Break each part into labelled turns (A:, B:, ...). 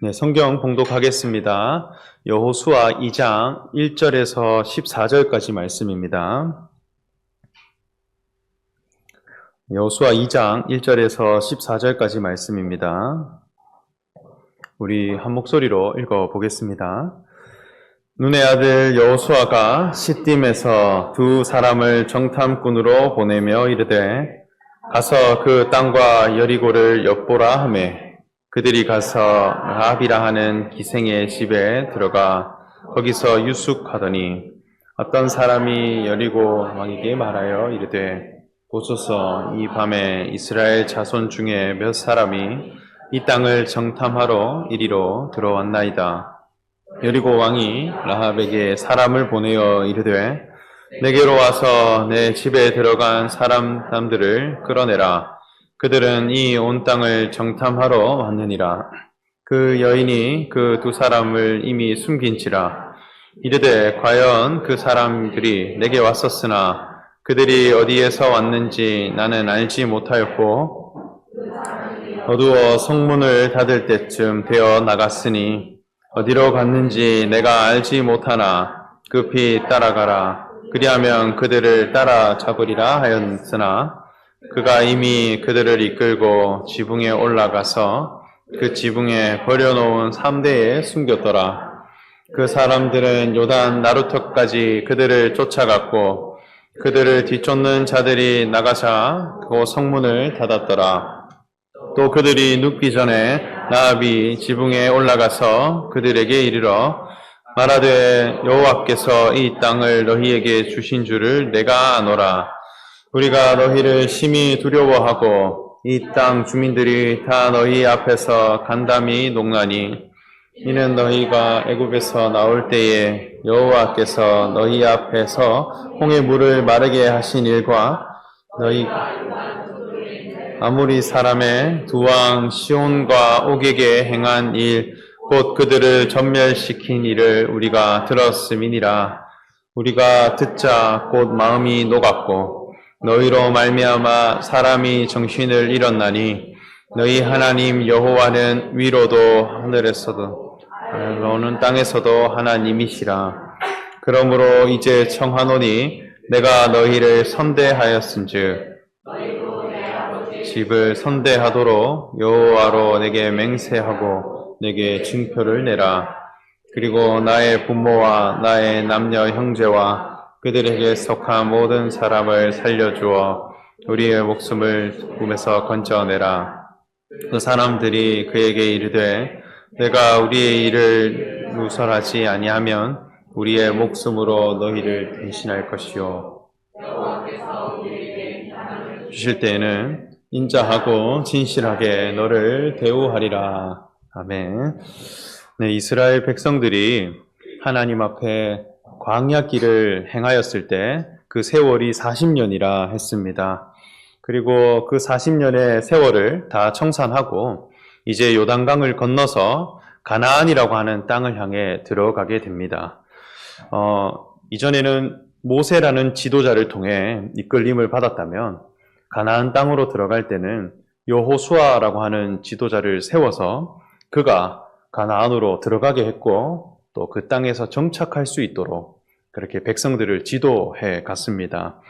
A: 네, 성경 봉독하겠습니다. 여호수아 2장 1절에서 14절까지 말씀입니다. 여호수아 2장 1절에서 14절까지 말씀입니다. 우리 한 목소리로 읽어보겠습니다. 눈의 아들 여호수아가 시딤에서 두 사람을 정탐꾼으로 보내며 이르되 가서 그 땅과 여리고를 엿보라 하매 그들이 가서 라합이라 하는 기생의 집에 들어가 거기서 유숙하더니 어떤 사람이 여리고 왕에게 말하여 이르되 보소서 이 밤에 이스라엘 자손 중에 몇 사람이 이 땅을 정탐하러 이리로 들어왔나이다. 여리고 왕이 라합에게 사람을 보내어 이르되 내게로 와서 내 집에 들어간 사람들을 끌어내라. 그들은 이 온 땅을 정탐하러 왔느니라. 그 여인이 그 두 사람을 이미 숨긴지라. 이르되 과연 그 사람들이 내게 왔었으나 그들이 어디에서 왔는지 나는 알지 못하였고 어두워 성문을 닫을 때쯤 되어 나갔으니 어디로 갔는지 내가 알지 못하나 급히 따라가라. 그리하면 그들을 따라잡으리라 하였으나 그가 이미 그들을 이끌고 지붕에 올라가서 그 지붕에 버려놓은 3대에 숨겼더라. 그 사람들은 요단 나루터까지 그들을 쫓아갔고 그들을 뒤쫓는 자들이 나가자 그 성문을 닫았더라. 또 그들이 눕기 전에 라합이 지붕에 올라가서 그들에게 이르러 말하되 여호와께서 이 땅을 너희에게 주신 줄을 내가 아노라. 우리가 너희를 심히 두려워하고 이 땅 주민들이 다 너희 앞에서 간담이 녹나니 이는 너희가 애굽에서 나올 때에 여호와께서 너희 앞에서 홍해 물을 마르게 하신 일과 너희 아모리 사람의 두 왕 시온과 옥에게 행한 일 곧 그들을 전멸시킨 일을 우리가 들었음이니라. 우리가 듣자 곧 마음이 녹았고 너희로 말미암아 사람이 정신을 잃었나니 너희 하나님 여호와는 위로도 하늘에서도 아래로는 땅에서도 하나님이시라. 그러므로 이제 청하노니 내가 너희를 선대하였은즉 집을 선대하도록 여호와로 내게 맹세하고 내게 증표를 내라. 그리고 나의 부모와 나의 남녀 형제와 그들에게 속한 모든 사람을 살려주어 우리의 목숨을 꿈에서 건져내라. 그 사람들이 그에게 이르되 내가 우리의 일을 누설하지 아니하면 우리의 목숨으로 너희를 대신할 것이요 주실 때에는 인자하고 진실하게 너를 대우하리라. 아멘. 네, 이스라엘 백성들이 하나님 앞에 광야길을 행하였을 때 그 세월이 40년이라 했습니다. 그리고 그 40년의 세월을 다 청산하고 이제 요단강을 건너서 가나안이라고 하는 땅을 향해 들어가게 됩니다. 이전에는 모세라는 지도자를 통해 이끌림을 받았다면 가나안 땅으로 들어갈 때는 여호수아라고 하는 지도자를 세워서 그가 가나안으로 들어가게 했고 또 그 땅에서 정착할 수 있도록 그렇게 백성들을 지도해 갔습니다.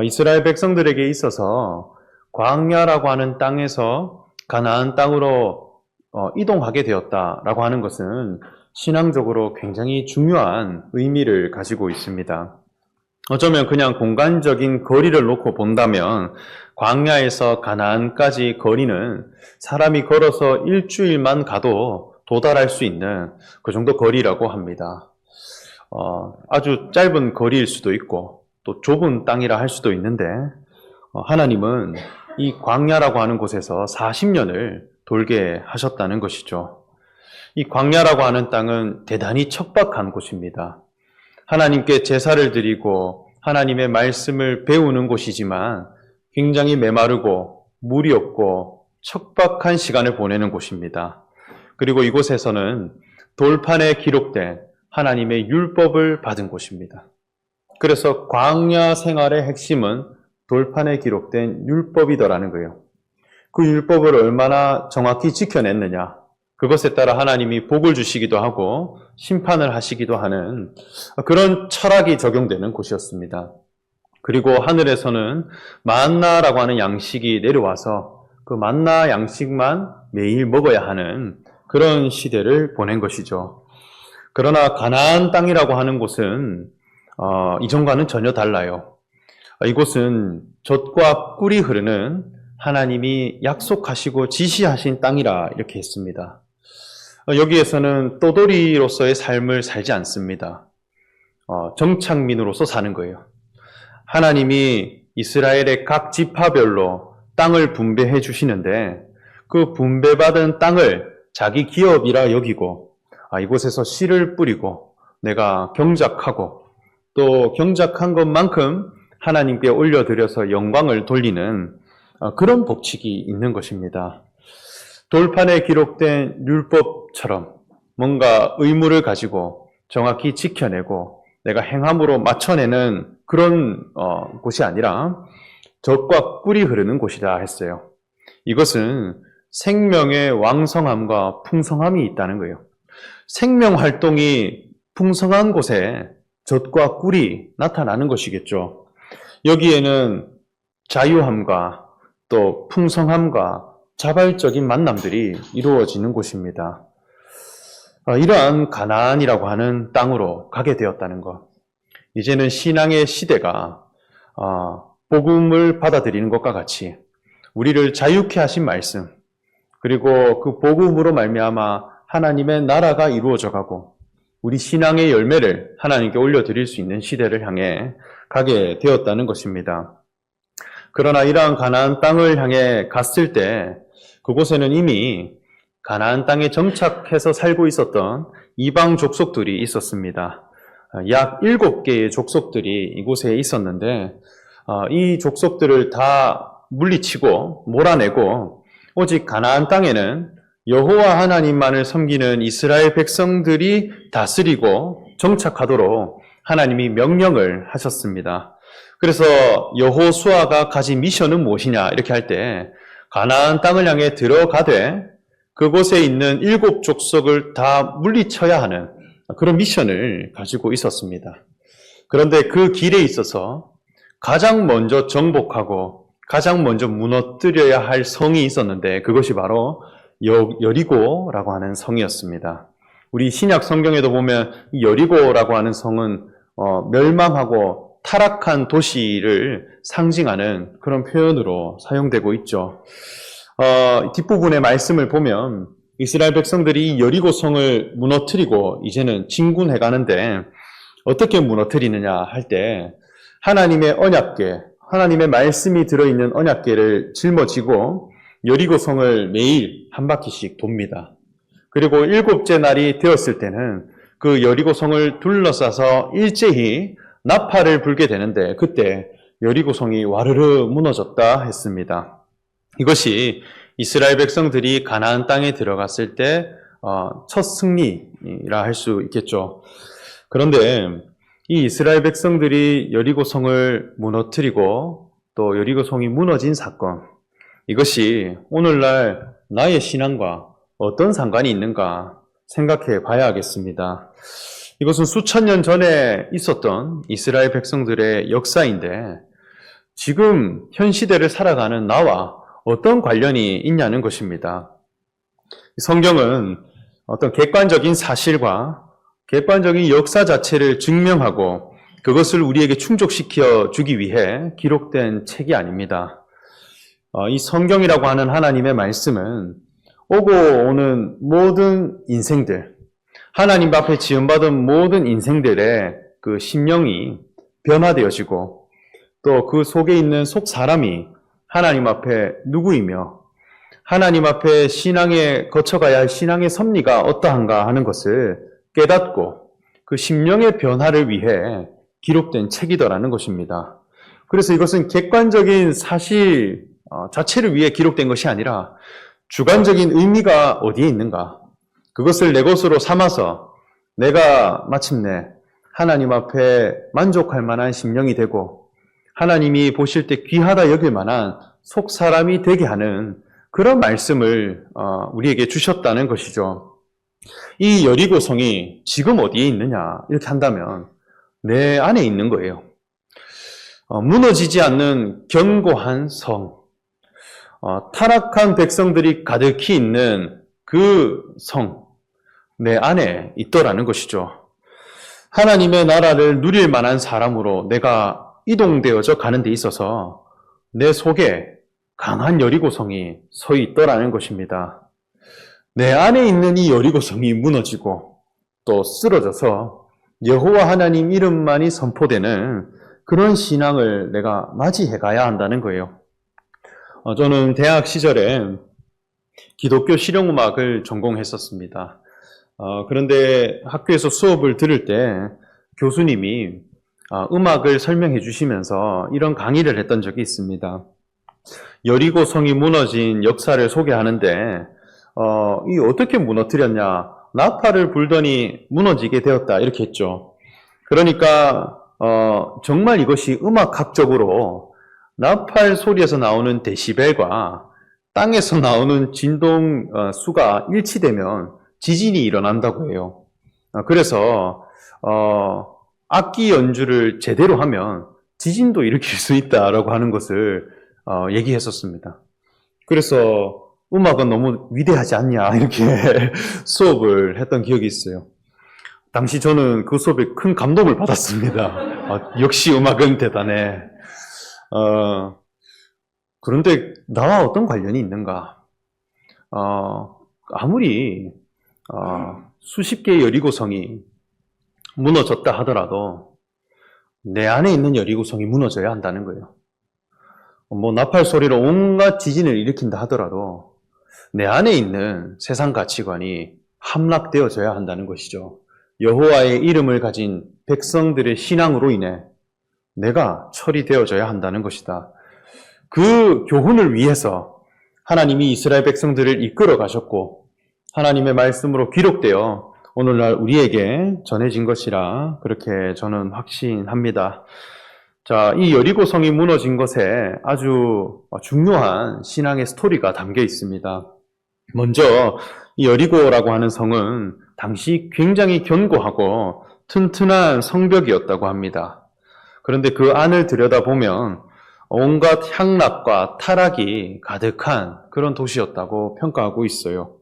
A: 이스라엘 백성들에게 있어서 광야라고 하는 땅에서 가나안 땅으로 이동하게 되었다라고 하는 것은 신앙적으로 굉장히 중요한 의미를 가지고 있습니다. 어쩌면 그냥 공간적인 거리를 놓고 본다면 광야에서 가나안까지 거리는 사람이 걸어서 일주일만 가도 도달할 수 있는 그 정도 거리라고 합니다. 아주 짧은 거리일 수도 있고 또 좁은 땅이라 할 수도 있는데 하나님은 이 광야라고 하는 곳에서 40년을 돌게 하셨다는 것이죠. 이 광야라고 하는 땅은 대단히 척박한 곳입니다. 하나님께 제사를 드리고 하나님의 말씀을 배우는 곳이지만 굉장히 메마르고 물이 없고 척박한 시간을 보내는 곳입니다. 그리고 이곳에서는 돌판에 기록된 하나님의 율법을 받은 곳입니다. 그래서 광야 생활의 핵심은 돌판에 기록된 율법이더라는 거예요. 그 율법을 얼마나 정확히 지켜냈느냐, 그것에 따라 하나님이 복을 주시기도 하고 심판을 하시기도 하는 그런 철학이 적용되는 곳이었습니다. 그리고 하늘에서는 만나라고 하는 양식이 내려와서 그 만나 양식만 매일 먹어야 하는 그런 시대를 보낸 것이죠. 그러나 가나안 땅이라고 하는 곳은 이전과는 전혀 달라요. 이곳은 젖과 꿀이 흐르는 하나님이 약속하시고 지시하신 땅이라 이렇게 했습니다. 여기에서는 떠돌이로서의 삶을 살지 않습니다. 정착민으로서 사는 거예요. 하나님이 이스라엘의 각 지파별로 땅을 분배해 주시는데 그 분배받은 땅을 자기 기업이라 여기고 이곳에서 씨를 뿌리고 내가 경작하고 또 경작한 것만큼 하나님께 올려드려서 영광을 돌리는 그런 법칙이 있는 것입니다. 돌판에 기록된 율법처럼 뭔가 의무를 가지고 정확히 지켜내고 내가 행함으로 맞춰내는 그런 곳이 아니라 젖과 꿀이 흐르는 곳이다 했어요. 이것은 생명의 왕성함과 풍성함이 있다는 거예요. 생명 활동이 풍성한 곳에 젖과 꿀이 나타나는 것이겠죠. 여기에는 자유함과 또 풍성함과 자발적인 만남들이 이루어지는 곳입니다. 이러한 가나안이라고 하는 땅으로 가게 되었다는 것. 이제는 신앙의 시대가 복음을 받아들이는 것과 같이 우리를 자유케 하신 말씀, 그리고 그 복음으로 말미암아 하나님의 나라가 이루어져 가고 우리 신앙의 열매를 하나님께 올려드릴 수 있는 시대를 향해 가게 되었다는 것입니다. 그러나 이러한 가나안 땅을 향해 갔을 때 그곳에는 이미 가나안 땅에 정착해서 살고 있었던 이방 족속들이 있었습니다. 약 7개의 족속들이 이곳에 있었는데 이 족속들을 다 물리치고 몰아내고 오직 가나안 땅에는 여호와 하나님만을 섬기는 이스라엘 백성들이 다스리고 정착하도록 하나님이 명령을 하셨습니다. 그래서 여호수아가 가진 미션은 무엇이냐 이렇게 할 때 가나안 땅을 향해 들어가되 그곳에 있는 7 족속을 다 물리쳐야 하는 그런 미션을 가지고 있었습니다. 그런데 그 길에 있어서 가장 먼저 정복하고 가장 먼저 무너뜨려야 할 성이 있었는데 그것이 바로 여리고라고 하는 성이었습니다. 우리 신약 성경에도 보면 이 여리고라고 하는 성은 멸망하고 타락한 도시를 상징하는 그런 표현으로 사용되고 있죠. 뒷부분의 말씀을 보면 이스라엘 백성들이 여리고 성을 무너뜨리고 이제는 진군해 가는데 어떻게 무너뜨리느냐 할 때 하나님의 언약궤, 하나님의 말씀이 들어있는 언약궤를 짊어지고 여리고 성을 매일 한 바퀴씩 돕니다. 그리고 7째 날이 되었을 때는 그 여리고 성을 둘러싸서 일제히 나팔을 불게 되는데 그때 여리고 성이 와르르 무너졌다 했습니다. 이것이 이스라엘 백성들이 가나안 땅에 들어갔을 때 첫 승리라 할 수 있겠죠. 그런데 이 이스라엘 백성들이 여리고 성을 무너뜨리고 또 여리고 성이 무너진 사건, 이것이 오늘날 나의 신앙과 어떤 상관이 있는가 생각해 봐야 하겠습니다. 이것은 수천 년 전에 있었던 이스라엘 백성들의 역사인데 지금 현 시대를 살아가는 나와 어떤 관련이 있냐는 것입니다. 성경은 어떤 객관적인 사실과 객관적인 역사 자체를 증명하고 그것을 우리에게 충족시켜 주기 위해 기록된 책이 아닙니다. 이 성경이라고 하는 하나님의 말씀은 오고 오는 모든 인생들, 하나님 앞에 지음받은 모든 인생들의 그 심령이 변화되어지고 또 그 속에 있는 속 사람이 하나님 앞에 누구이며 하나님 앞에 신앙에 거쳐가야 할 신앙의 섭리가 어떠한가 하는 것을 깨닫고 그 심령의 변화를 위해 기록된 책이더라는 것입니다. 그래서 이것은 객관적인 사실 자체를 위해 기록된 것이 아니라 주관적인 의미가 어디에 있는가, 그것을 내 것으로 삼아서 내가 마침내 하나님 앞에 만족할 만한 심령이 되고 하나님이 보실 때 귀하다 여길 만한 속 사람이 되게 하는 그런 말씀을 우리에게 주셨다는 것이죠. 이 여리고성이 지금 어디에 있느냐 이렇게 한다면 내 안에 있는 거예요. 무너지지 않는 견고한 성, 타락한 백성들이 가득히 있는 그 성, 내 안에 있더라는 것이죠. 하나님의 나라를 누릴 만한 사람으로 내가 이동되어져 가는 데 있어서 내 속에 강한 여리고성이 서 있더라는 것입니다. 내 안에 있는 이 여리고성이 무너지고 또 쓰러져서 여호와 하나님 이름만이 선포되는 그런 신앙을 내가 맞이해 가야 한다는 거예요. 저는 대학 시절에 기독교 실용음악을 전공했었습니다. 그런데 학교에서 수업을 들을 때 교수님이 음악을 설명해 주시면서 이런 강의를 했던 적이 있습니다. 여리고성이 무너진 역사를 소개하는데 이 어떻게 무너뜨렸냐? 나팔을 불더니 무너지게 되었다 이렇게 했죠. 그러니까 정말 이것이 음악학적으로 나팔 소리에서 나오는 데시벨과 땅에서 나오는 진동 수가 일치되면 지진이 일어난다고 해요. 그래서 악기 연주를 제대로 하면 지진도 일으킬 수 있다라고 하는 것을 얘기했었습니다. 그래서 음악은 너무 위대하지 않냐 이렇게 수업을 했던 기억이 있어요. 당시 저는 그 수업에 큰 감동을 받았습니다. 역시 음악은 대단해. 그런데 나와 어떤 관련이 있는가? 아무리 수십 개의 여리고성이 무너졌다 하더라도 내 안에 있는 여리고성이 무너져야 한다는 거예요. 나팔 소리로 온갖 지진을 일으킨다 하더라도 내 안에 있는 세상 가치관이 함락되어져야 한다는 것이죠. 여호와의 이름을 가진 백성들의 신앙으로 인해 내가 처리되어져야 한다는 것이다. 그 교훈을 위해서 하나님이 이스라엘 백성들을 이끌어 가셨고 하나님의 말씀으로 기록되어 오늘날 우리에게 전해진 것이라 그렇게 저는 확신합니다. 자, 이 여리고성이 무너진 것에 아주 중요한 신앙의 스토리가 담겨 있습니다. 먼저 이 여리고라고 하는 성은 당시 굉장히 견고하고 튼튼한 성벽이었다고 합니다. 그런데 그 안을 들여다보면 온갖 향락과 타락이 가득한 그런 도시였다고 평가하고 있어요.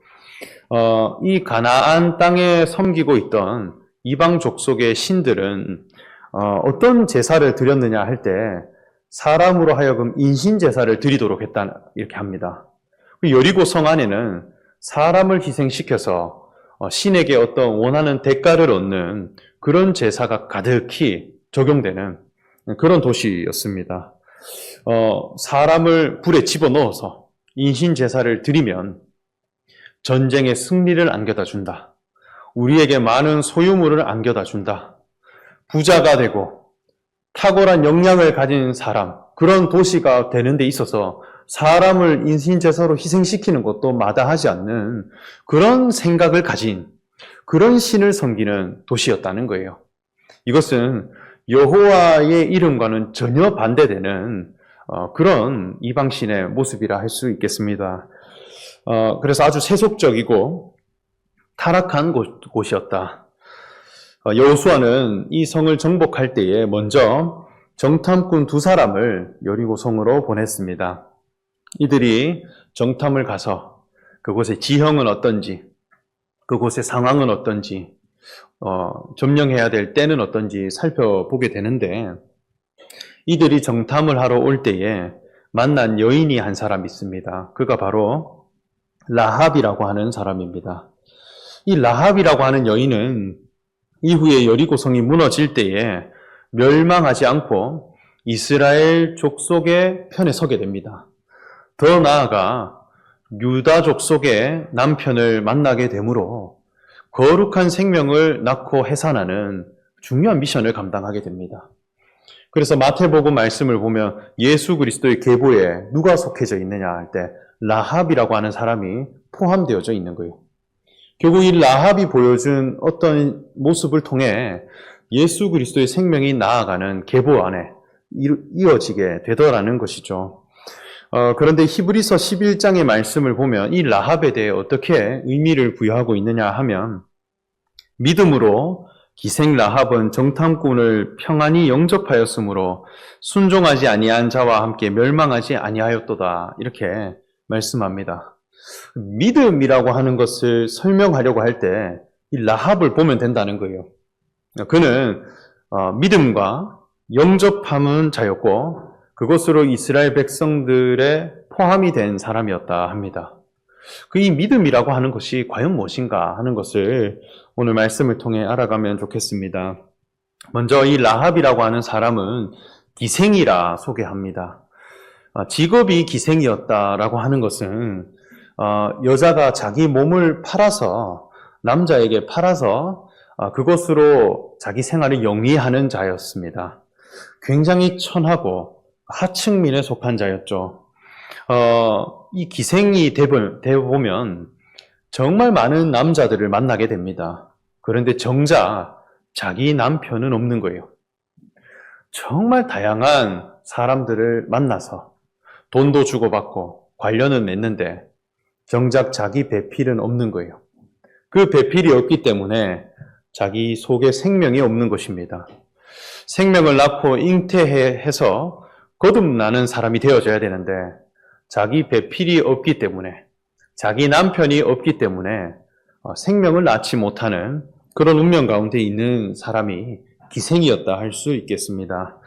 A: 이 가나안 땅에 섬기고 있던 이방 족속의 신들은 어떤 제사를 드렸느냐 할 때 사람으로 하여금 인신 제사를 드리도록 했다 이렇게 합니다. 여리고 성 안에는 사람을 희생시켜서 신에게 어떤 원하는 대가를 얻는 그런 제사가 가득히 적용되는 그런 도시였습니다. 사람을 불에 집어넣어서 인신 제사를 드리면 전쟁의 승리를 안겨다 준다. 우리에게 많은 소유물을 안겨다 준다. 부자가 되고 탁월한 역량을 가진 사람, 그런 도시가 되는 데 있어서 사람을 인신제사로 희생시키는 것도 마다하지 않는 그런 생각을 가진 그런 신을 섬기는 도시였다는 거예요. 이것은 여호와의 이름과는 전혀 반대되는 그런 이방신의 모습이라 할 수 있겠습니다. 그래서 아주 세속적이고 타락한 곳이었다. 여호수아는 이 성을 정복할 때에 먼저 정탐꾼 2사람을 여리고성으로 보냈습니다. 이들이 정탐을 가서 그곳의 지형은 어떤지, 그곳의 상황은 어떤지, 점령해야 될 때는 어떤지 살펴보게 되는데, 이들이 정탐을 하러 올 때에 만난 여인이 한 사람 있습니다. 그가 바로 라합이라고 하는 사람입니다. 이 라합이라고 하는 여인은 이후에 여리고성이 무너질 때에 멸망하지 않고 이스라엘 족속의 편에 서게 됩니다. 더 나아가 유다 족속의 남편을 만나게 되므로 거룩한 생명을 낳고 해산하는 중요한 미션을 감당하게 됩니다. 그래서 마태복음 말씀을 보면 예수 그리스도의 계보에 누가 속해져 있느냐 할 때 라합이라고 하는 사람이 포함되어져 있는 거예요. 결국 이 라합이 보여준 어떤 모습을 통해 예수 그리스도의 생명이 나아가는 계보 안에 이어지게 되더라는 것이죠. 그런데 히브리서 11장의 말씀을 보면 이 라합에 대해 어떻게 의미를 부여하고 있느냐 하면 믿음으로 기생 라합은 정탐꾼을 평안히 영접하였으므로 순종하지 아니한 자와 함께 멸망하지 아니하였도다. 이렇게 말씀합니다. 믿음이라고 하는 것을 설명하려고 할 때 이 라합을 보면 된다는 거예요. 그는 믿음과 영접함은 자였고 그것으로 이스라엘 백성들의 포함이 된 사람이었다 합니다. 그 이 믿음이라고 하는 것이 과연 무엇인가 하는 것을 오늘 말씀을 통해 알아가면 좋겠습니다. 먼저 이 라합이라고 하는 사람은 기생이라 소개합니다. 직업이 기생이었다라고 하는 것은 여자가 자기 몸을 팔아서 남자에게 팔아서 그것으로 자기 생활을 영위하는 자였습니다. 굉장히 천하고 하층민에 속한 자였죠. 이 기생이 되보면 정말 많은 남자들을 만나게 됩니다. 그런데 정작 자기 남편은 없는 거예요. 정말 다양한 사람들을 만나서 돈도 주고받고 관련은 맺는데 정작 자기 배필은 없는 거예요. 그 배필이 없기 때문에 자기 속에 생명이 없는 것입니다. 생명을 낳고 잉태해서 거듭나는 사람이 되어져야 되는데 자기 배필이 없기 때문에 자기 남편이 없기 때문에 생명을 낳지 못하는 그런 운명 가운데 있는 사람이 기생이었다 할 수 있겠습니다.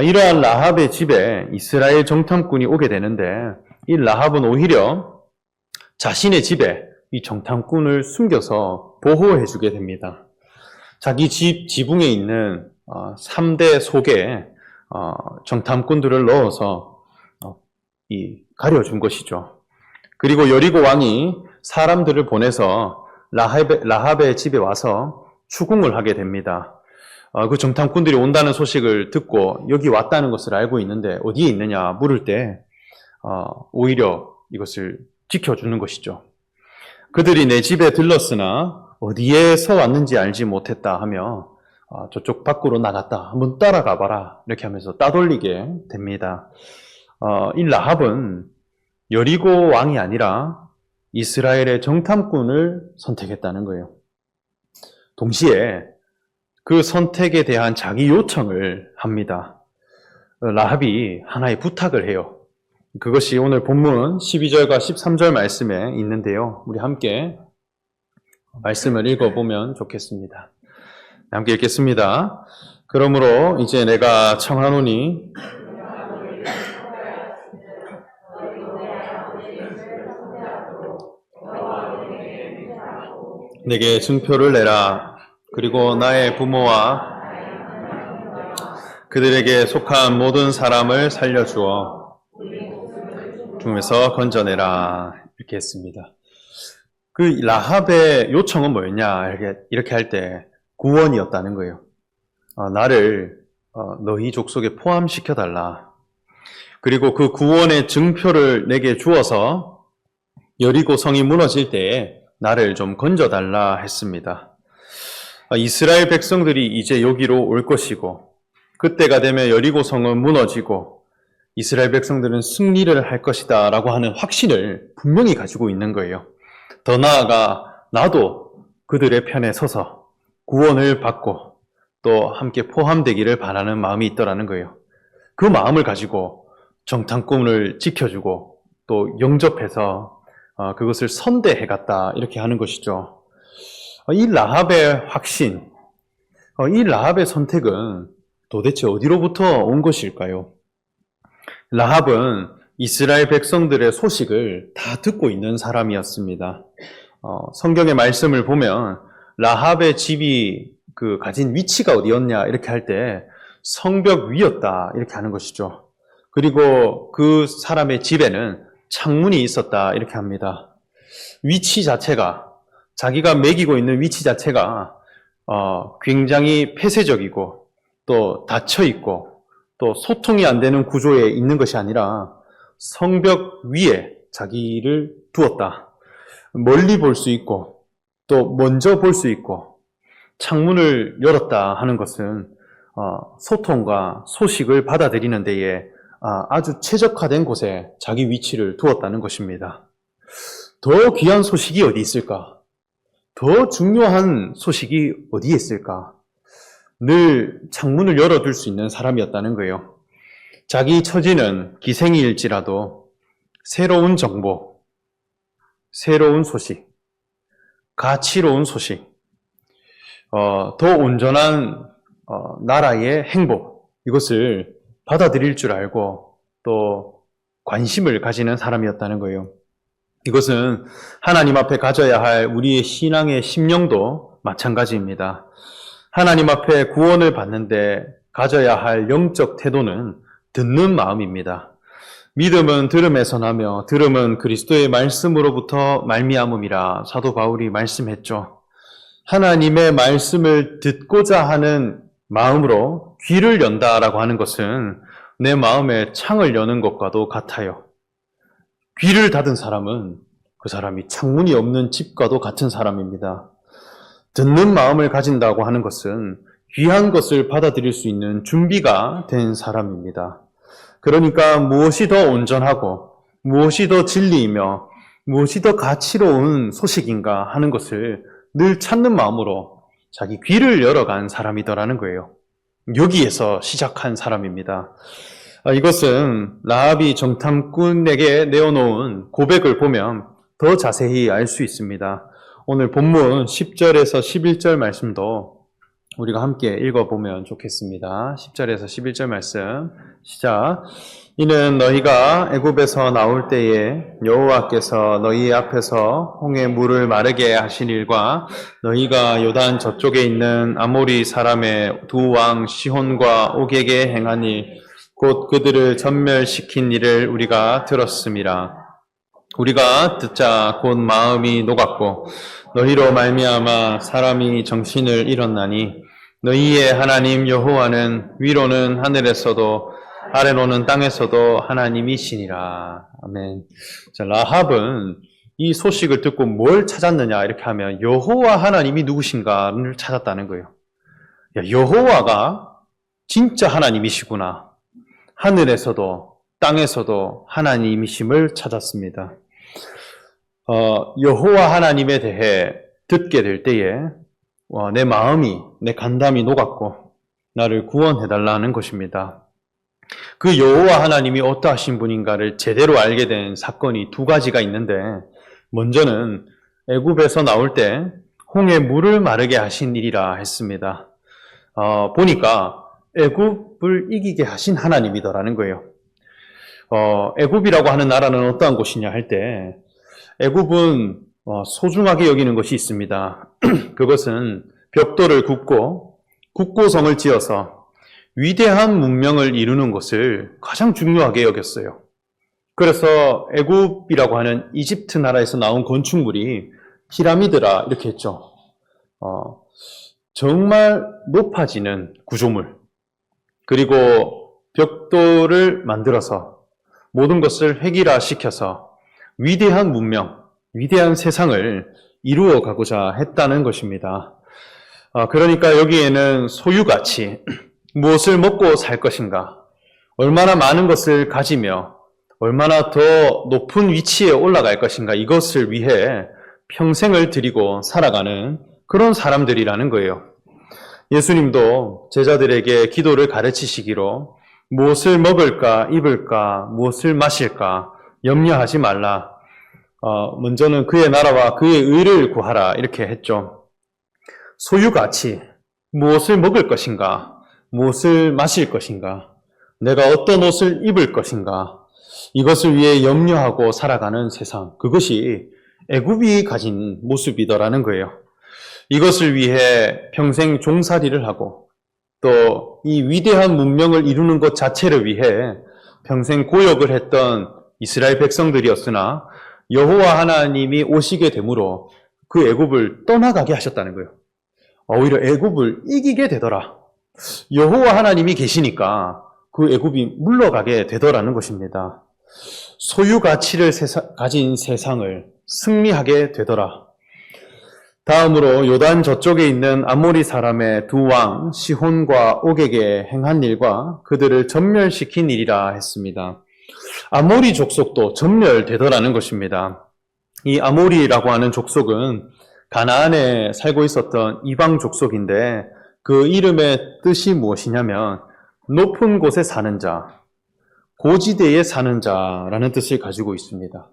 A: 이러한 라합의 집에 이스라엘 정탐꾼이 오게 되는데 이 라합은 오히려 자신의 집에 이 정탐꾼을 숨겨서 보호해 주게 됩니다. 자기 집 지붕에 있는 3대 속에 정탐꾼들을 넣어서 가려준 것이죠. 그리고 여리고 왕이 사람들을 보내서 라합의 집에 와서 추궁을 하게 됩니다. 그 정탐꾼들이 온다는 소식을 듣고 여기 왔다는 것을 알고 있는데 어디에 있느냐 물을 때 오히려 이것을 지켜주는 것이죠. 그들이 내 집에 들렀으나 어디에서 왔는지 알지 못했다 하며 저쪽 밖으로 나갔다. 한번 따라가 봐라. 이렇게 하면서 따돌리게 됩니다. 이 라합은 여리고 왕이 아니라 이스라엘의 정탐꾼을 선택했다는 거예요. 동시에 그 선택에 대한 자기 요청을 합니다. 라합이 하나의 부탁을 해요. 그것이 오늘 본문 12절과 13절 말씀에 있는데요. 우리 함께 말씀을 읽어보면 좋겠습니다. 함께 읽겠습니다. 그러므로 이제 내가 청하노니 내게 증표를 내라. 그리고 나의 부모와 그들에게 속한 모든 사람을 살려주어 죽음에서 건져내라. 이렇게 했습니다. 그 라합의 요청은 뭐였냐? 이렇게 할 때 구원이었다는 거예요. 나를 너희 족속에 포함시켜달라. 그리고 그 구원의 증표를 내게 주어서 여리고 성이 무너질 때에 나를 좀 건져달라 했습니다. 이스라엘 백성들이 이제 여기로 올 것이고 그때가 되면 여리고 성은 무너지고 이스라엘 백성들은 승리를 할 것이다 라고 하는 확신을 분명히 가지고 있는 거예요. 더 나아가 나도 그들의 편에 서서 구원을 받고 또 함께 포함되기를 바라는 마음이 있더라는 거예요. 그 마음을 가지고 정탐꾼을 지켜주고 또 영접해서 그것을 선대해 갔다 이렇게 하는 것이죠. 이 라합의 확신, 이 라합의 선택은 도대체 어디로부터 온 것일까요? 라합은 이스라엘 백성들의 소식을 다 듣고 있는 사람이었습니다. 성경의 말씀을 보면 라합의 집이 가진 위치가 어디였냐 이렇게 할 때 성벽 위였다 이렇게 하는 것이죠. 그리고 그 사람의 집에는 창문이 있었다 이렇게 합니다. 위치 자체가 자기가 매기고 있는 위치 자체가 굉장히 폐쇄적이고 또 닫혀있고 또 소통이 안 되는 구조에 있는 것이 아니라 성벽 위에 자기를 두었다. 멀리 볼 수 있고 또 먼저 볼 수 있고 창문을 열었다 하는 것은 소통과 소식을 받아들이는 데에 아주 최적화된 곳에 자기 위치를 두었다는 것입니다. 더 귀한 소식이 어디 있을까? 더 중요한 소식이 어디에 있을까? 늘 창문을 열어둘 수 있는 사람이었다는 거예요. 자기 처지는 기생일지라도 새로운 정보, 새로운 소식, 가치로운 소식, 더 온전한 나라의 행복, 이것을 받아들일 줄 알고 또 관심을 가지는 사람이었다는 거예요. 이것은 하나님 앞에 가져야 할 우리의 신앙의 심령도 마찬가지입니다. 하나님 앞에 구원을 받는데 가져야 할 영적 태도는 듣는 마음입니다. 믿음은 들음에서 나며 들음은 그리스도의 말씀으로부터 말미암음이라 사도 바울이 말씀했죠. 하나님의 말씀을 듣고자 하는 마음으로 귀를 연다라고 하는 것은 내 마음에 창을 여는 것과도 같아요. 귀를 닫은 사람은 그 사람이 창문이 없는 집과도 같은 사람입니다. 듣는 마음을 가진다고 하는 것은 귀한 것을 받아들일 수 있는 준비가 된 사람입니다. 그러니까 무엇이 더 온전하고 무엇이 더 진리이며 무엇이 더 가치로운 소식인가 하는 것을 늘 찾는 마음으로 자기 귀를 열어간 사람이더라는 거예요. 여기에서 시작한 사람입니다. 이것은 라합이 정탐꾼에게 내어놓은 고백을 보면 더 자세히 알 수 있습니다. 오늘 본문 10절에서 11절 말씀도 우리가 함께 읽어보면 좋겠습니다. 10절에서 11절 말씀 시작. 이는 너희가 애굽에서 나올 때에 여호와께서 너희 앞에서 홍해 물을 마르게 하신 일과 너희가 요단 저쪽에 있는 아모리 사람의 두 왕 시혼과 옥에게 행한 일, 곧 그들을 전멸시킨 일을 우리가 들었음이라. 우리가 듣자 곧 마음이 녹았고 너희로 말미암아 사람이 정신을 잃었나니 너희의 하나님 여호와는 위로는 하늘에서도 아래로는 땅에서도 하나님이시니라. 아멘. 자, 라합은 이 소식을 듣고 뭘 찾았느냐 이렇게 하면 여호와 하나님이 누구신가를 찾았다는 거예요. 야, 여호와가 진짜 하나님이시구나. 하늘에서도 땅에서도 하나님이심을 찾았습니다. 여호와 하나님에 대해 듣게 될 때에 내 마음이, 내 간담이 녹았고 나를 구원해달라는 것입니다. 그 여호와 하나님이 어떠하신 분인가를 제대로 알게 된 사건이 두 가지가 있는데, 먼저는 애굽에서 나올 때 홍해 물을 마르게 하신 일이라 했습니다. 보니까 애굽을 이기게 하신 하나님이더라는 거예요. 애굽이라고 하는 나라는 어떠한 곳이냐 할 때 애굽은 소중하게 여기는 것이 있습니다. 그것은 벽돌을 굽고 국고성을 지어서 위대한 문명을 이루는 것을 가장 중요하게 여겼어요. 그래서 애굽이라고 하는 이집트 나라에서 나온 건축물이 피라미드라 이렇게 했죠. 정말 높아지는 구조물, 그리고 벽돌을 만들어서 모든 것을 획일화시켜서 위대한 문명, 위대한 세상을 이루어 가고자 했다는 것입니다. 그러니까 여기에는 소유가치, 무엇을 먹고 살 것인가, 얼마나 많은 것을 가지며 얼마나 더 높은 위치에 올라갈 것인가, 이것을 위해 평생을 들이고 살아가는 그런 사람들이라는 거예요. 예수님도 제자들에게 기도를 가르치시기로 무엇을 먹을까, 입을까, 무엇을 마실까 염려하지 말라. 먼저는 그의 나라와 그의 의를 구하라 이렇게 했죠. 소유가치, 무엇을 먹을 것인가, 무엇을 마실 것인가, 내가 어떤 옷을 입을 것인가, 이것을 위해 염려하고 살아가는 세상, 그것이 애굽이 가진 모습이더라는 거예요. 이것을 위해 평생 종살이를 하고 또 이 위대한 문명을 이루는 것 자체를 위해 평생 고역을 했던 이스라엘 백성들이었으나 여호와 하나님이 오시게 되므로 그 애굽을 떠나가게 하셨다는 거예요. 오히려 애굽을 이기게 되더라. 여호와 하나님이 계시니까 그 애굽이 물러가게 되더라는 것입니다. 소유 가치를 가진 세상을 승리하게 되더라. 다음으로 요단 저쪽에 있는 아모리 사람의 두 왕 시혼과 옥에게 행한 일과 그들을 전멸시킨 일이라 했습니다. 아모리 족속도 전멸되더라는 것입니다. 이 아모리라고 하는 족속은 가나안에 살고 있었던 이방 족속인데 그 이름의 뜻이 무엇이냐면 높은 곳에 사는 자, 고지대에 사는 자라는 뜻을 가지고 있습니다.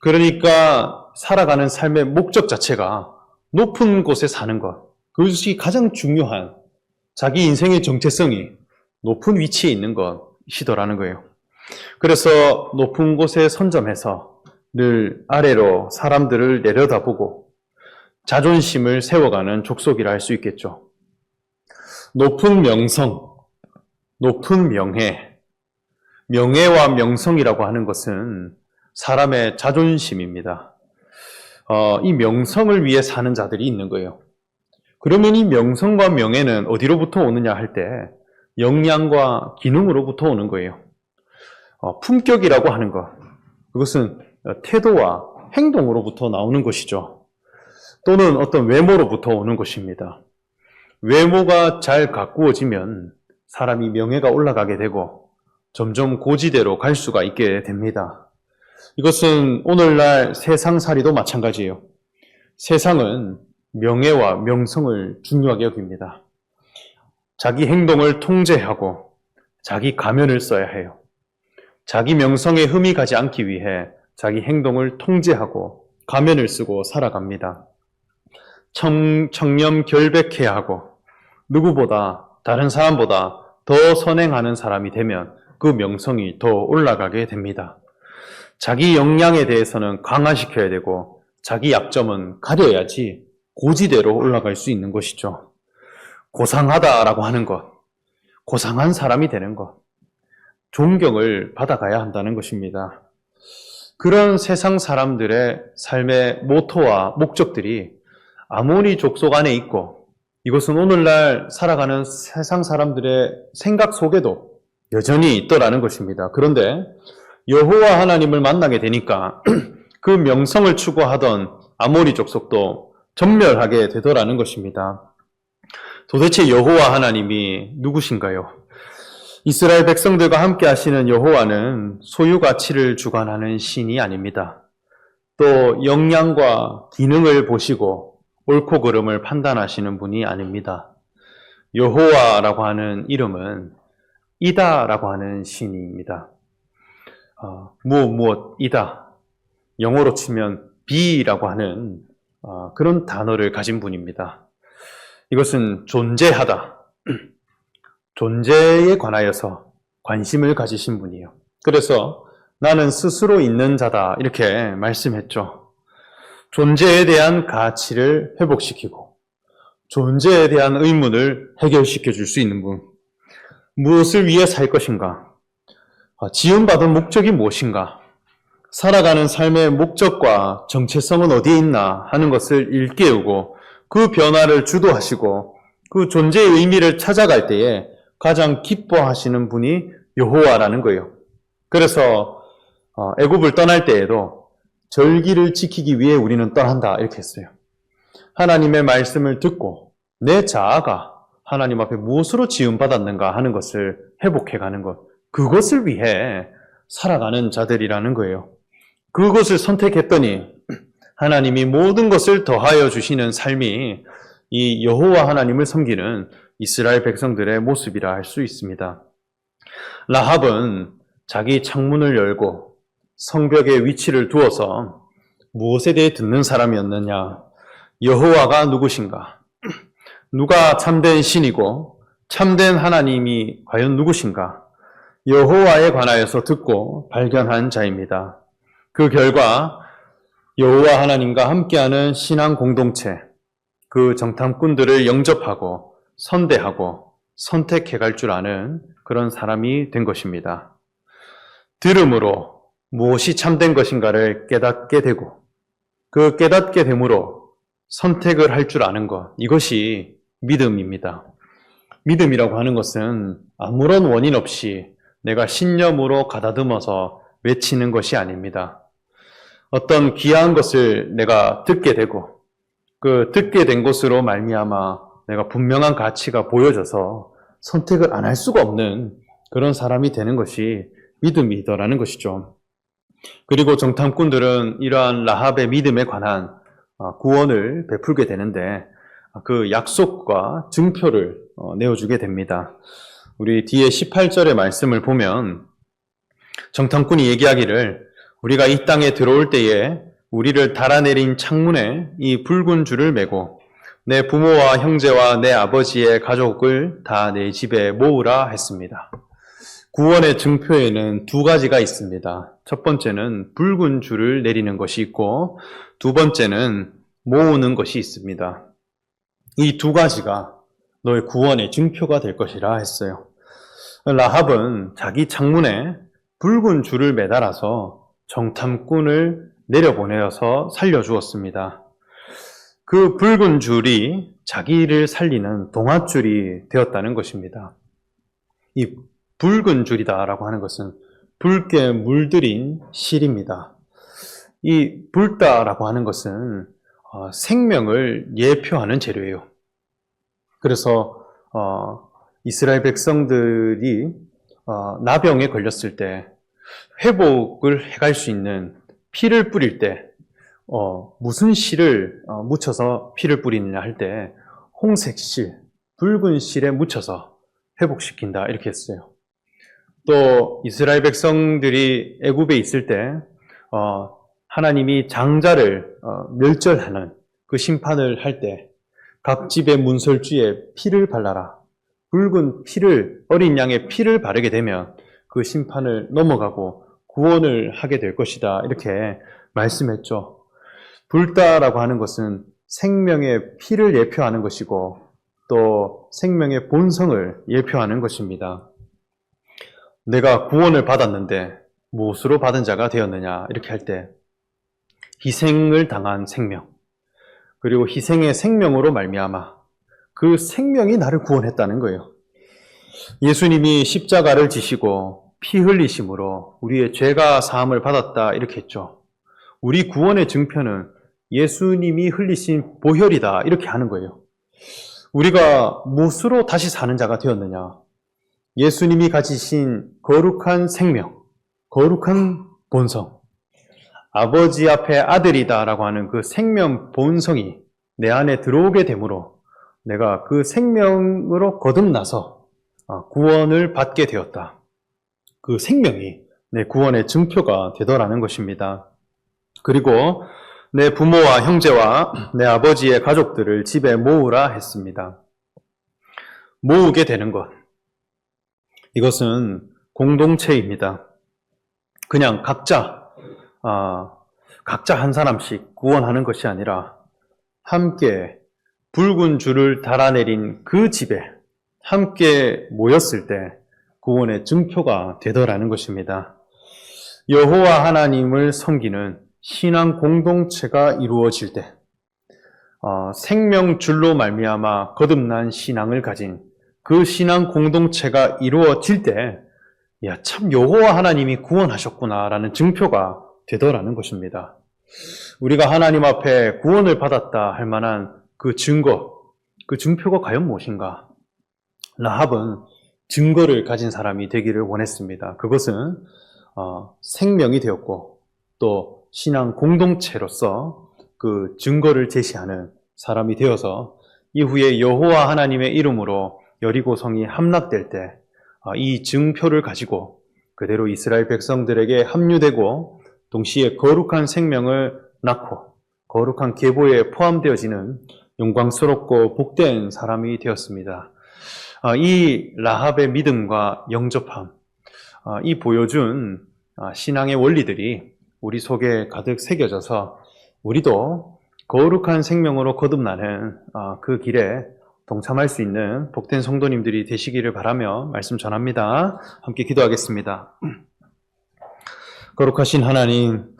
A: 그러니까 살아가는 삶의 목적 자체가 높은 곳에 사는 것, 그것이 가장 중요한 자기 인생의 정체성이 높은 위치에 있는 것이더라는 거예요. 그래서 높은 곳에 선점해서 늘 아래로 사람들을 내려다보고 자존심을 세워가는 족속이라 할 수 있겠죠. 높은 명성, 높은 명예, 명예와 명성이라고 하는 것은 사람의 자존심입니다. 이 명성을 위해 사는 자들이 있는 거예요. 그러면 이 명성과 명예는 어디로부터 오느냐 할 때 역량과 기능으로부터 오는 거예요. 품격이라고 하는 것, 그것은 태도와 행동으로부터 나오는 것이죠. 또는 어떤 외모로부터 오는 것입니다. 외모가 잘 가꾸어지면 사람이 명예가 올라가게 되고 점점 고지대로 갈 수가 있게 됩니다. 이것은 오늘날 세상살이도 마찬가지예요. 세상은 명예와 명성을 중요하게 여깁니다. 자기 행동을 통제하고 자기 가면을 써야 해요. 자기 명성에 흠이 가지 않기 위해 자기 행동을 통제하고 가면을 쓰고 살아갑니다. 청렴 결백해야 하고 누구보다 다른 사람보다 더 선행하는 사람이 되면 그 명성이 더 올라가게 됩니다. 자기 역량에 대해서는 강화시켜야 되고 자기 약점은 가려야지 고지대로 올라갈 수 있는 것이죠. 고상하다라고 하는 것, 고상한 사람이 되는 것, 존경을 받아가야 한다는 것입니다. 그런 세상 사람들의 삶의 모토와 목적들이 아모리 족속 안에 있고 이것은 오늘날 살아가는 세상 사람들의 생각 속에도 여전히 있더라는 것입니다. 그런데 여호와 하나님을 만나게 되니까 그 명성을 추구하던 아모리 족속도 전멸하게 되더라는 것입니다. 도대체 여호와 하나님이 누구신가요? 이스라엘 백성들과 함께 하시는 여호와는 소유 가치를 주관하는 신이 아닙니다. 또 역량과 기능을 보시고 옳고 그름을 판단하시는 분이 아닙니다. 여호와라고 하는 이름은 이다라고 하는 신입니다. 무엇이다. 영어로 치면 be라고 하는 그런 단어를 가진 분입니다. 이것은 존재하다. 존재에 관하여서 관심을 가지신 분이에요. 그래서 나는 스스로 있는 자다 이렇게 말씀했죠. 존재에 대한 가치를 회복시키고 존재에 대한 의문을 해결시켜 줄 수 있는 분. 무엇을 위해 살 것인가? 지음받은 목적이 무엇인가? 살아가는 삶의 목적과 정체성은 어디에 있나 하는 것을 일깨우고 그 변화를 주도하시고 그 존재의 의미를 찾아갈 때에 가장 기뻐하시는 분이 여호와라는 거예요. 그래서 애굽을 떠날 때에도 절기를 지키기 위해 우리는 떠난다 이렇게 했어요. 하나님의 말씀을 듣고 내 자아가 하나님 앞에 무엇으로 지음받았는가 하는 것을 회복해가는 것, 그것을 위해 살아가는 자들이라는 거예요. 그것을 선택했더니 하나님이 모든 것을 더하여 주시는 삶이 이 여호와 하나님을 섬기는 이스라엘 백성들의 모습이라 할 수 있습니다. 라합은 자기 창문을 열고 성벽에 위치를 두어서 무엇에 대해 듣는 사람이었느냐? 여호와가 누구신가? 누가 참된 신이고 참된 하나님이 과연 누구신가? 여호와에 관하여서 듣고 발견한 자입니다. 그 결과 여호와 하나님과 함께하는 신앙 공동체, 그 정탐꾼들을 영접하고 선대하고 선택해갈 줄 아는 그런 사람이 된 것입니다. 들음으로 무엇이 참된 것인가를 깨닫게 되고 그 깨닫게 됨으로 선택을 할 줄 아는 것, 이것이 믿음입니다. 믿음이라고 하는 것은 아무런 원인 없이 내가 신념으로 가다듬어서 외치는 것이 아닙니다. 어떤 귀한 것을 내가 듣게 되고 그 듣게 된 것으로 말미암아 내가 분명한 가치가 보여져서 선택을 안 할 수가 없는 그런 사람이 되는 것이 믿음이더라는 것이죠. 그리고 정탐꾼들은 이러한 라합의 믿음에 관한 구원을 베풀게 되는데 그 약속과 증표를 내어주게 됩니다. 우리 뒤에 18절의 말씀을 보면 정탐꾼이 얘기하기를 우리가 이 땅에 들어올 때에 우리를 달아내린 창문에 이 붉은 줄을 매고 내 부모와 형제와 내 아버지의 가족을 다 내 집에 모으라 했습니다. 구원의 증표에는 두 가지가 있습니다. 첫 번째는 붉은 줄을 내리는 것이 있고 두 번째는 모으는 것이 있습니다. 이 두 가지가 너의 구원의 증표가 될 것이라 했어요. 라합은 자기 창문에 붉은 줄을 매달아서 정탐꾼을 내려보내어서 살려주었습니다. 그 붉은 줄이 자기를 살리는 동아줄이 되었다는 것입니다. 이 붉은 줄이다라고 하는 것은 붉게 물들인 실입니다. 이 붉다라고 하는 것은 생명을 예표하는 재료예요. 그래서 이스라엘 백성들이 나병에 걸렸을 때 회복을 해갈 수 있는 피를 뿌릴 때 무슨 실을 묻혀서 피를 뿌리느냐 할 때 홍색 실, 붉은 실에 묻혀서 회복시킨다 이렇게 했어요. 또 이스라엘 백성들이 애굽에 있을 때 하나님이 장자를 멸절하는 그 심판을 할 때 각 집의 문설주에 피를 발라라. 붉은 피를, 어린 양의 피를 바르게 되면 그 심판을 넘어가고 구원을 하게 될 것이다 이렇게 말씀했죠. 붉다라고 하는 것은 생명의 피를 예표하는 것이고 또 생명의 본성을 예표하는 것입니다. 내가 구원을 받았는데 무엇으로 받은 자가 되었느냐 이렇게 할 때 희생을 당한 생명 그리고 희생의 생명으로 말미암아 그 생명이 나를 구원했다는 거예요. 예수님이 십자가를 지시고 피 흘리심으로 우리의 죄가 사함을 받았다 이렇게 했죠. 우리 구원의 증표는 예수님이 흘리신 보혈이다 이렇게 하는 거예요. 우리가 무엇으로 다시 사는 자가 되었느냐? 예수님이 가지신 거룩한 생명, 거룩한 본성, 아버지 앞에 아들이다라고 하는 그 생명 본성이 내 안에 들어오게 되므로 내가 그 생명으로 거듭나서 구원을 받게 되었다. 그 생명이 내 구원의 증표가 되더라는 것입니다. 그리고 내 부모와 형제와 내 아버지의 가족들을 집에 모으라 했습니다. 모으게 되는 것. 이것은 공동체입니다. 그냥 각자 한 사람씩 구원하는 것이 아니라 함께 붉은 줄을 달아내린 그 집에 함께 모였을 때 구원의 증표가 되더라는 것입니다. 여호와 하나님을 섬기는 신앙 공동체가 이루어질 때 생명줄로 말미암아 거듭난 신앙을 가진 그 신앙 공동체가 이루어질 때 참 여호와 하나님이 구원하셨구나라는 증표가 되더라는 것입니다. 우리가 하나님 앞에 구원을 받았다 할 만한 그 증거, 그 증표가 과연 무엇인가? 라합은 증거를 가진 사람이 되기를 원했습니다. 그것은 생명이 되었고 또 신앙 공동체로서 그 증거를 제시하는 사람이 되어서 이후에 여호와 하나님의 이름으로 여리고 성이 함락될 때 이 증표를 가지고 그대로 이스라엘 백성들에게 합류되고 동시에 거룩한 생명을 낳고 거룩한 계보에 포함되어지는 영광스럽고 복된 사람이 되었습니다. 이 라합의 믿음과 영접함, 이 보여준 신앙의 원리들이 우리 속에 가득 새겨져서 우리도 거룩한 생명으로 거듭나는 그 길에 동참할 수 있는 복된 성도님들이 되시기를 바라며 말씀 전합니다. 함께 기도하겠습니다. 거룩하신 하나님,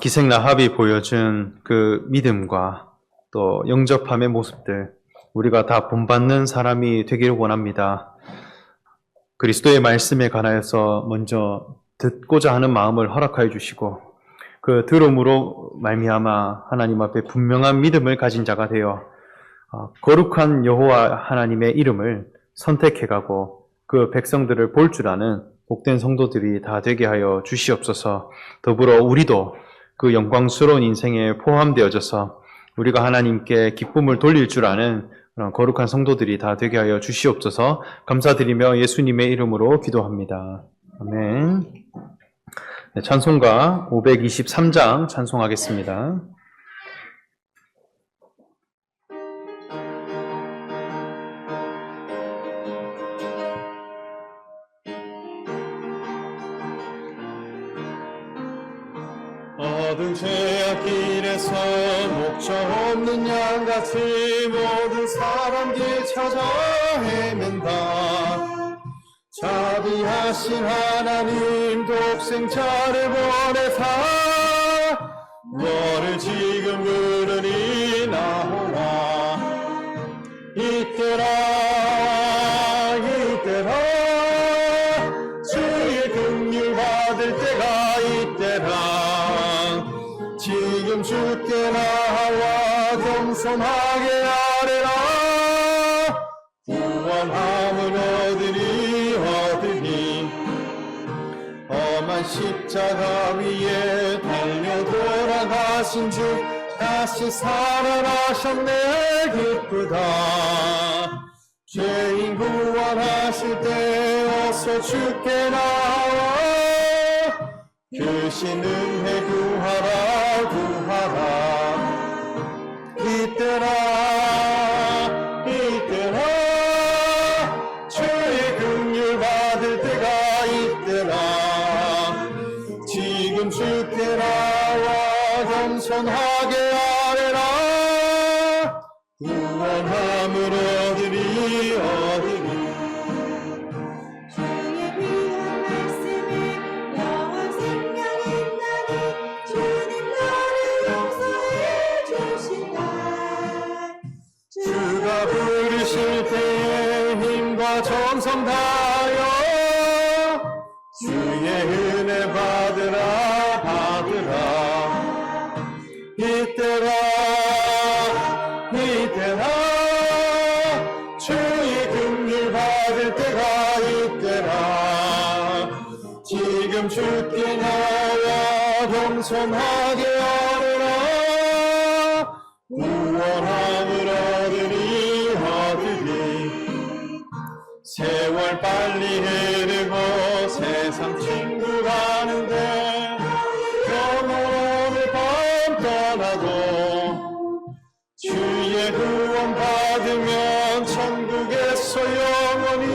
A: 기생 라합이 보여준 그 믿음과 또 영접함의 모습들, 우리가 다 본받는 사람이 되기를 원합니다. 그리스도의 말씀에 관하여서 먼저 듣고자 하는 마음을 허락하여 주시고 그 들음으로 말미암아 하나님 앞에 분명한 믿음을 가진 자가 되어 거룩한 여호와 하나님의 이름을 선택해가고 그 백성들을 볼 줄 아는 복된 성도들이 다 되게 하여 주시옵소서. 더불어 우리도 그 영광스러운 인생에 포함되어져서 우리가 하나님께 기쁨을 돌릴 줄 아는 그런 거룩한 성도들이 다 되게 하여 주시옵소서. 감사드리며 예수님의 이름으로 기도합니다. 아멘. 네, 찬송가 523장 찬송하겠습니다.
B: 어두운 죄악길에서 목적 없는 양같이 모든 사람들 찾아 헤맨다. 자비하신 하나님 독생자를 보내사 너를 지금 부르니 나오라. 이때라 이때라 주의 긍휼 받을 때가 이때라. 지금 주께 나와 겸손하게 아뢰라. 구원함을 얻으니 험한 십자가 위에 달려 돌아가신 주 다시 살아나셨네. 기쁘다. 죄인 구원하실 때 어서 주께 나와 주신 은혜 구하라 구하라. 이때라 이때라 주의 긍휼 받을 때가 이때라. 지금 주께 나와 겸손하게 아뢰라. 구원함을 얻으리 얻으리. 주가 부르실 때에 힘과 정성 다하여 주의 은혜 받으라 받으라. 이때라 이때라 주의 긍휼 받을 때가 이때라. 지금 주께 나와 겸손하게 아뢰라. 구원함을 얻으리 얻으리. 세월 빨리 흐르고 세상 친구 가는데 영원을 밤 떠나도 주의 구원 받으면 천국에서 영원히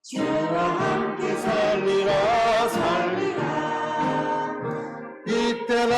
B: 주와 함께 살리라 살리라. 이때라